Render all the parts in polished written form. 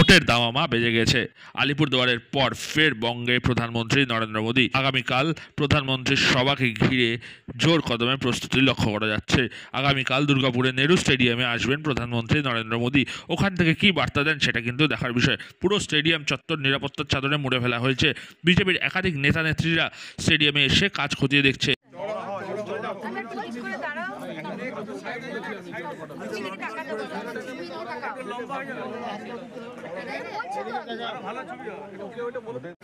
ভোটের দামামা বেজে গেছে। আলিপুরদুয়ারের পর ফের বঙ্গে প্রধানমন্ত্রী নরেন্দ্র মোদী। আগামীকাল প্রধানমন্ত্রীর সভাকে ঘিরে জোর কদমে প্রস্তুতি লক্ষ্য করা যাচ্ছে। আগামীকাল দুর্গাপুরে নেহরু স্টেডিয়ামে আসবেন প্রধানমন্ত্রী নরেন্দ্র মোদী। ওখান থেকে কি বার্তা দেন সেটা কিন্তু দেখার বিষয়। পুরো স্টেডিয়াম চত্বর নিরাপত্তার চাদরে মুড়ে ফেলা হয়েছে। বিজেপির একাধিক নেতা নেত্রীরা স্টেডিয়ামে এসে কাজ খতিয়ে দেখছে।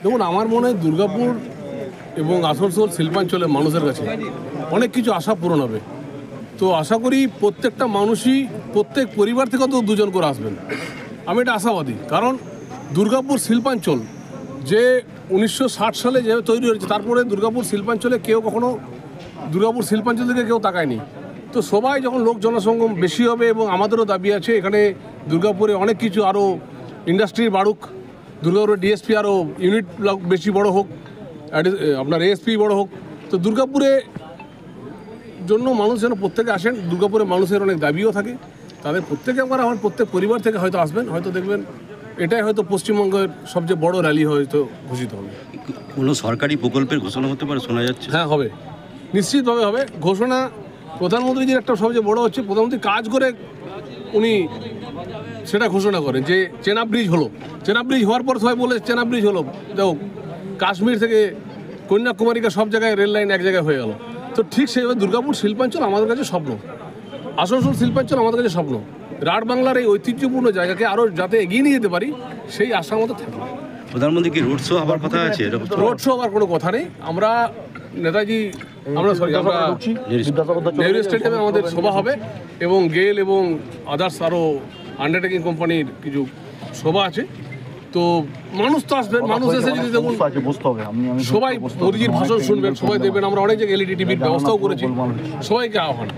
দেখুন, আমার মনে হয় দুর্গাপুর এবং আসানসোল শিল্পাঞ্চলের মানুষের কাছে অনেক কিছু আশা পূরণ হবে। তো আশা করি প্রত্যেকটা মানুষই প্রত্যেক পরিবার থেকে তো দুজন করে আসবেন। আমি এটা আশাবাদী, কারণ দুর্গাপুর শিল্পাঞ্চল যে 1960 সালে যে তৈরি হয়েছে, তারপরে দুর্গাপুর শিল্পাঞ্চলে কেউ কখনো দুর্গাপুর শিল্পাঞ্চল থেকে কেউ তাকায়নি। তো সবাই যখন লোক জনসংখ্যা বেশি হবে, এবং আমাদেরও দাবি আছে এখানে দুর্গাপুরে অনেক কিছু আরও ইন্ডাস্ট্রি বাড়ুক, দুর্গাপুরের ডিএসপি আরও ইউনিট বেশি বড় হোক, আপনার এএসপি বড় হোক। তো দুর্গাপুরে জন্য মানুষ যেন প্রত্যেকে আসেন। দুর্গাপুরে মানুষের অনেক দাবিও থাকে, তাদের প্রত্যেকে আমার প্রত্যেক পরিবার থেকে হয়তো আসবেন। হয়তো দেখবেন এটাই হয়তো পশ্চিমবঙ্গের সবচেয়ে বড় র্যালি হয়তো ঘোষিত হবে। কোনো সরকারি প্রকল্পের ঘোষণা হতে পারে শোনা যাচ্ছে? হ্যাঁ, হবে, নিশ্চিতভাবে হবে ঘোষণা। প্রধানমন্ত্রীজির একটা সবচেয়ে বড় হচ্ছে প্রধানমন্ত্রী কাজ করে উনি সেটা ঘোষণা করেন যে চেনাব ব্রিজ হলো। চেনাব ব্রিজ হওয়ার পর সবাই বলে চেনাব ব্রিজ হলো, দেখো কাশ্মীর থেকে কন্যাকুমারীকে সব জায়গায় রেল লাইন এক জায়গায় হয়ে গেল। তো ঠিক সেইভাবে দুর্গাপুর শিল্পাঞ্চল আমাদের কাছে স্বপ্ন, আসানসোল শিল্পাঞ্চল আমাদের কাছে স্বপ্ন। রাঢ় বাংলার এই ঐতিহ্যপূর্ণ জায়গাকে আরও যাতে এগিয়ে নিয়ে যেতে পারি সেই আশা আমাদের থাকবে। প্রধানমন্ত্রী কি রোড শো হওয়ার কথা আছে? রোড শো হওয়ার কোনো কথা নেই। আমরা নেতাজি আমরা নেহরু স্টেডিয়ামে আমাদের সভা হবে, এবং গেল এবং আদার্স আরও আন্ডারটেকিং কোম্পানির কিছু সভা আছে। তো মানুষ তো আসবেন, মানুষ এসে যদি দেখুন সবাই মোদিজির ভাষণ শুনবেন, সবাই দেখবেন। আমরা অনেক জায়গায় এলইডি টিভির ব্যবস্থাও করেছি, সবাইকে আহ্বান।